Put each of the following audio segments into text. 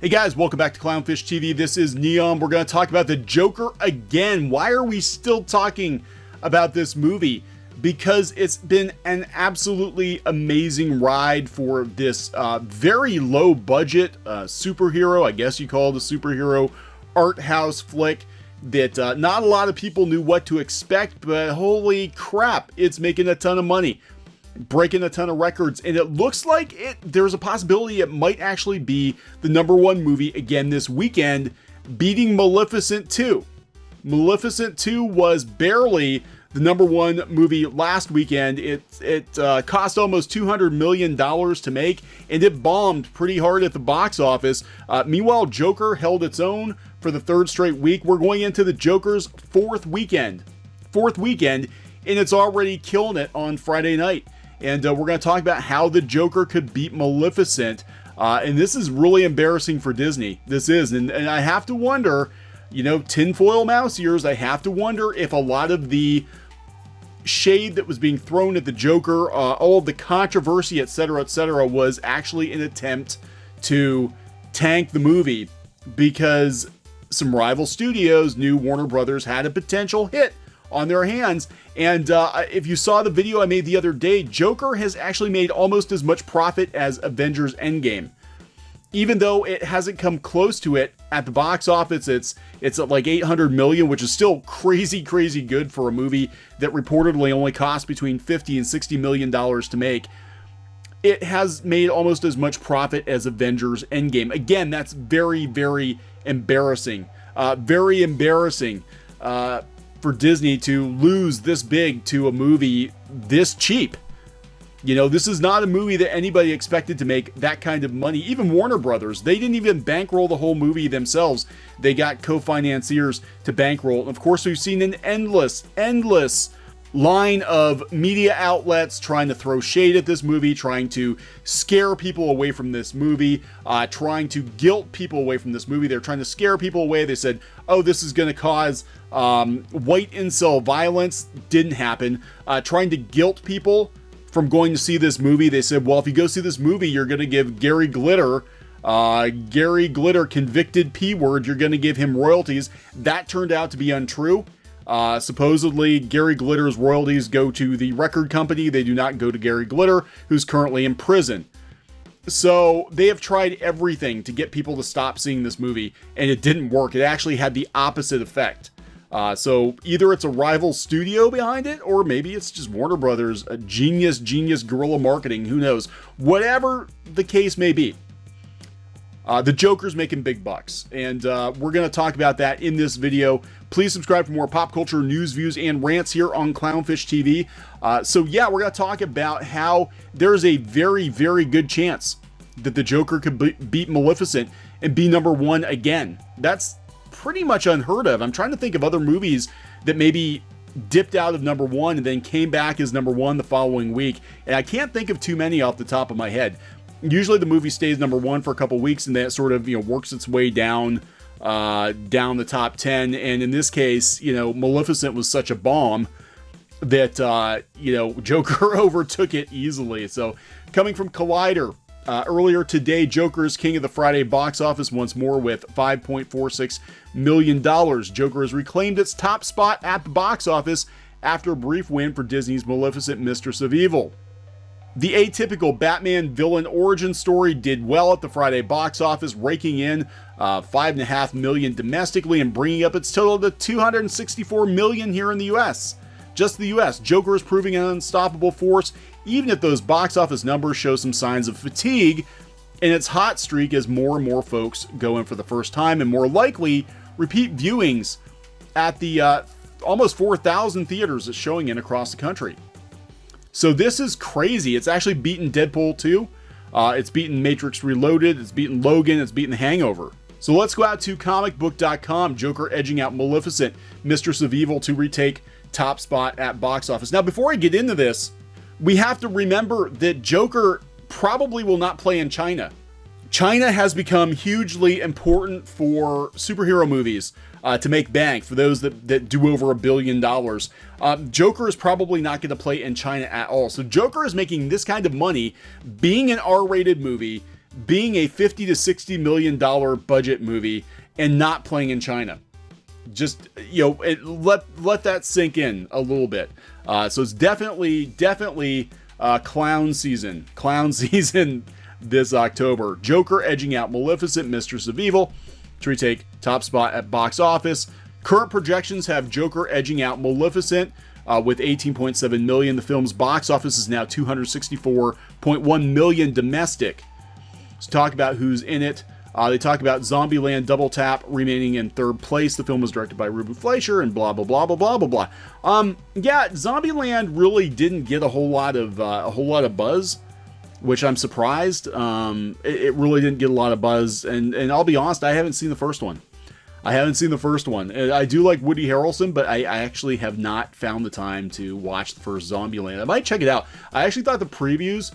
Hey guys, welcome back to CLOWNFISH TV. This is Neon. We're going to talk about the Joker again. Why are we still talking about this movie? Because it's been an absolutely amazing ride for this very low budget superhero, I guess you call it a superhero art house flick that not a lot of people knew what to expect, but holy crap, it's making a ton of money, breaking a ton of records, and it looks like there's a possibility it might actually be the #1 movie again this weekend, beating Maleficent 2. Maleficent 2 was barely the #1 movie last weekend. It cost almost $200 million to make, and it bombed pretty hard at the box office. Meanwhile, Joker held its own for the third straight week. We're going into the Joker's fourth weekend, and it's already killing it on Friday night. And we're going to talk about how the Joker could beat Maleficent. And this is really embarrassing for Disney. This is. And I have to wonder, you know, tinfoil mouse ears, I have to wonder if a lot of the shade that was being thrown at the Joker, all of the controversy, etc., was actually an attempt to tank the movie because some rival studios knew Warner Brothers had a potential hit on their hands. And if you saw the video I made the other day, Joker has actually made almost as much profit as Avengers Endgame. Even though it hasn't come close to it at the box office, it's at like 800 million, which is still crazy good for a movie that reportedly only cost between 50 and 60 million dollars to make. It has made almost as much profit as Avengers Endgame. Again, that's very embarrassing. Very embarrassing for Disney to lose this big to a movie this cheap. You know, this is not a movie that anybody expected to make that kind of money. Even Warner Brothers, they didn't even bankroll the whole movie themselves. They got co-financiers to bankroll. And of course, we've seen an endless line of media outlets trying to throw shade at this movie, trying to scare people away from this movie, trying to guilt people away from this movie. They're trying to scare people away. They said, oh, this is going to cause white incel violence. Didn't happen. Trying to guilt people from going to see this movie. They said, well, if you go see this movie, you're going to give Gary Glitter, convicted P-word, you're going to give him royalties. That turned out to be untrue. Supposedly, Gary Glitter's royalties go to the record company. They do not go to Gary Glitter, who's currently in prison. So they have tried everything to get people to stop seeing this movie, and it didn't work. It actually had the opposite effect. So either it's a rival studio behind it, or maybe it's just Warner Brothers, a genius guerrilla marketing, who knows. Whatever the case may be, the Joker's making big bucks, and we're going to talk about that in this video. Please subscribe for more pop culture news, views, and rants here on CLOWNFISH TV. So yeah, we're going to talk about how there's a very good chance that the Joker could beat Maleficent and be #1 again. That's pretty much unheard of. I'm trying to think of other movies that maybe dipped out of #1 and then came back as #1 the following week, and I can't think of too many off the top of my head. Usually the movie stays #1 for a couple weeks, and then it sort of, you know, works its way down the top 10. And in this case, you know, Maleficent was such a bomb that you know, Joker overtook it easily. So coming from Collider, earlier today, Joker is king of the Friday box office once more with $5.46 million. Joker has reclaimed its top spot at the box office after a brief win for Disney's Maleficent, Mistress of Evil. The atypical Batman villain origin story did well at the Friday box office, raking in $5.5 million domestically and bringing up its total to $264 million here in the US. Just the US, Joker is proving an unstoppable force, even if those box office numbers show some signs of fatigue in its hot streak as more and more folks go in for the first time and more likely repeat viewings at the almost 4,000 theaters it's showing in across the country. So this is crazy. It's actually beaten Deadpool 2. It's beaten Matrix Reloaded. It's beaten Logan. It's beaten Hangover. So let's go out to comicbook.com. Joker edging out Maleficent, Mistress of Evil to retake top spot at box office. Now, before I get into this, we have to remember that Joker probably will not play in China. China has become hugely important for superhero movies to make bank, for those that do over $1 billion. Joker is probably not going to play in China at all. So Joker is making this kind of money being an R-rated movie being a $50 to $60 million budget movie and not playing in China. Just, let that sink in a little bit. So it's definitely clown season this October. Joker edging out Maleficent, Mistress of Evil to retake top spot at box office. Current projections have Joker edging out Maleficent with 18.7 million. The film's box office is now 264.1 million domestic. Let's talk about who's in it. They talk about Zombieland Double Tap remaining in third place. The film was directed by Ruben Fleischer and blah blah blah blah blah blah blah. Yeah, Zombieland really didn't get a whole lot of buzz, which I'm surprised. It really didn't get a lot of buzz, and I'll be honest, I haven't seen the first one. And I do like Woody Harrelson, but I actually have not found the time to watch the first Zombieland. I might check it out. I actually thought the previews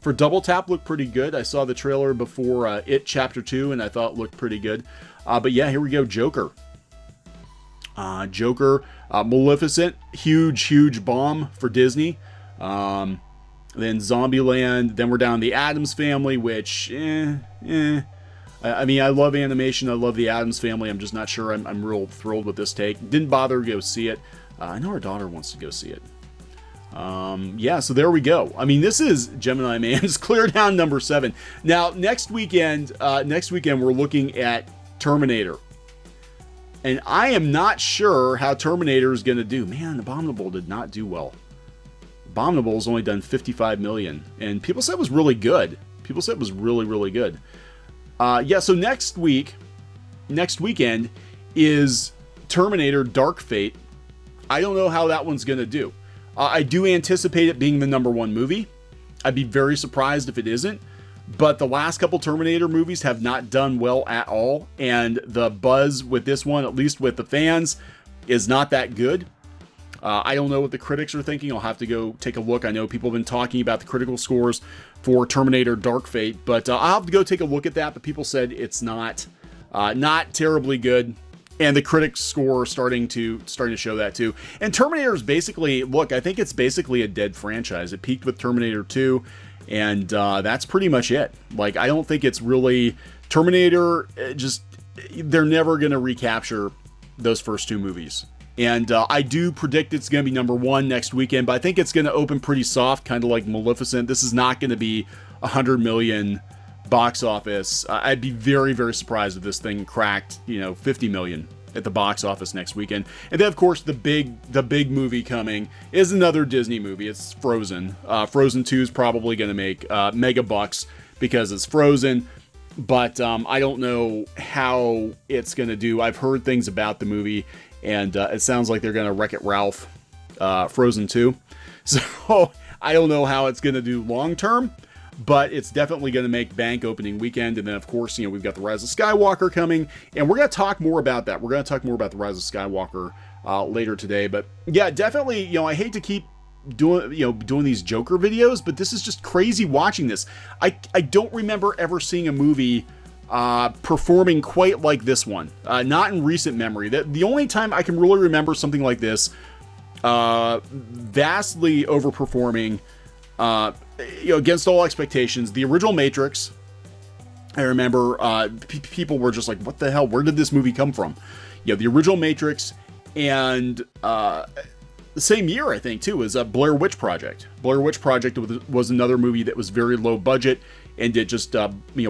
for Double Tap looked pretty good. I saw the trailer before It Chapter 2, and I thought it looked pretty good. But yeah, here we go, Joker. Maleficent, huge bomb for Disney. Then Zombieland, then we're down the Addams Family, which, I mean, I love animation, I love the Addams Family, I'm just not sure I'm real thrilled with this take. Didn't bother to go see it. I know our daughter wants to go see it. Yeah, so there we go. I mean, this is Gemini Man's Clear Down number 7. Now, next weekend we're looking at Terminator. And I am not sure how Terminator is going to do. Man, Abominable did not do well. Abominable's only done 55 million. And people said it was really good. People said it was really, really good. Yeah, so next weekend is Terminator Dark Fate. I don't know how that one's going to do. I do anticipate it being the number 1 movie. I'd be very surprised if it isn't. But the last couple Terminator movies have not done well at all. And the buzz with this one, at least with the fans, is not that good. I don't know what the critics are thinking. I'll have to go take a look. I know people have been talking about the critical scores for Terminator Dark Fate. But I'll have to go take a look at that. But people said it's not terribly good. And the critics score starting to show that too. And Terminator is basically, look, I think it's basically a dead franchise. It peaked with Terminator 2, and that's pretty much it. Like, I don't think it's really Terminator. They're never going to recapture those first 2 movies. And I do predict it's going to be number 1 next weekend, but I think it's going to open pretty soft, kind of like Maleficent. This is not going to be 100 million box office. I'd be very, very surprised if this thing cracked, 50 million at the box office next weekend. And then, of course, the big movie coming is another Disney movie. It's Frozen. Frozen 2 is probably going to make mega bucks because it's Frozen. But I don't know how it's going to do. I've heard things about the movie, and it sounds like they're going to Wreck-It Ralph Frozen 2. So I don't know how it's going to do long term. But it's definitely going to make bank opening weekend. And then, of course, we've got the Rise of Skywalker coming. And we're going to talk more about that. We're going to talk more about the Rise of Skywalker later today. But yeah, definitely, I hate to keep doing these Joker videos, but this is just crazy watching this. I don't remember ever seeing a movie performing quite like this one. Not in recent memory. The only time I can really remember something like this, vastly overperforming, against all expectations, the original Matrix. I remember people were just like, what the hell, where did this movie come from? The original Matrix, and the same year, I think, too, was Blair Witch Project. Blair Witch Project was another movie that was very low budget, and it just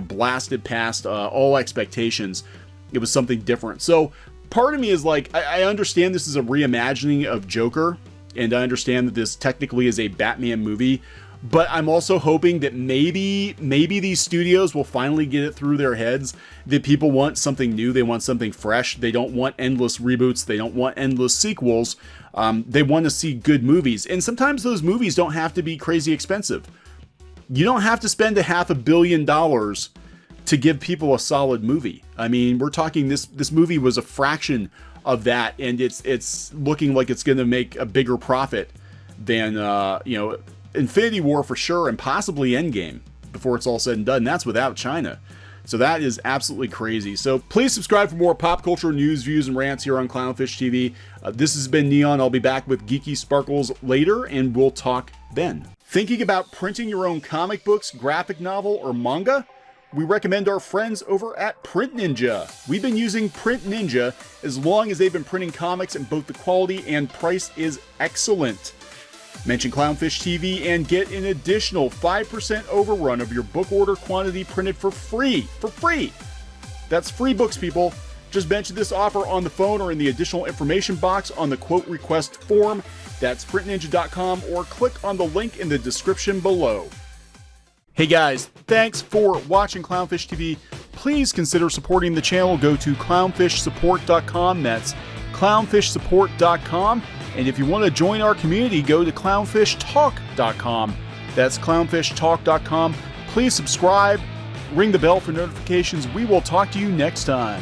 blasted past all expectations. It was something different. So part of me is like, I understand this is a reimagining of Joker, and I understand that this technically is a Batman movie, but I'm also hoping that maybe these studios will finally get it through their heads that people want something new. They want something fresh. They don't want endless reboots. They don't want endless sequels. They want to see good movies. And sometimes those movies don't have to be crazy expensive. You don't have to spend $500 million to give people a solid movie. I mean, we're talking this movie was a fraction of that, and it's looking like it's going to make a bigger profit than Infinity War for sure, and possibly Endgame before it's all said and done. That's without China. So that is absolutely crazy. So please subscribe for more pop culture news, views, and rants here on CLOWNFISH TV. This has been Neon. I'll be back with Geeky Sparkles later, and we'll talk then. Thinking about printing your own comic books, graphic novel, or manga? we recommend our friends over at Print Ninja. We've been using Print Ninja as long as they've been printing comics, and both the quality and price is excellent. Mention Clownfish TV and get an additional 5% overrun of your book order quantity printed for free. For free! That's free books, people. Just mention this offer on the phone or in the additional information box on the quote request form. That's printninja.com, or click on the link in the description below. Hey guys, thanks for watching Clownfish TV. Please consider supporting the channel. Go to clownfishsupport.com. That's clownfishsupport.com. And if you want to join our community, go to clownfishtalk.com. That's clownfishtalk.com. Please subscribe, ring the bell for notifications. We will talk to you next time.